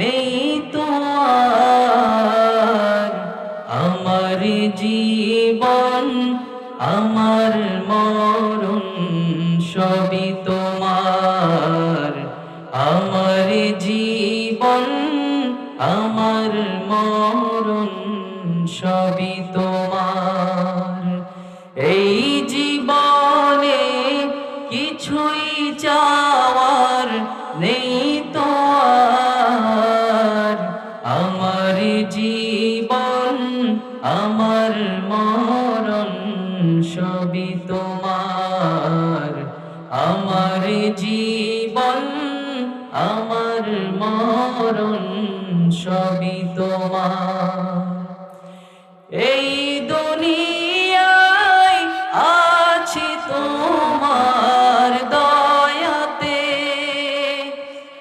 নেই তো আর। আমার জীবন আমার মরণ সবই তোমার। আমার জীবন আমার মরণ সবই তোমার। এই জীবনে কিছুই চাওয়ার নেই তো আর। আমার জীবন আমার মরণ সবই তোমার। আমার জীবন আমার মরণ সবই তোমার। এই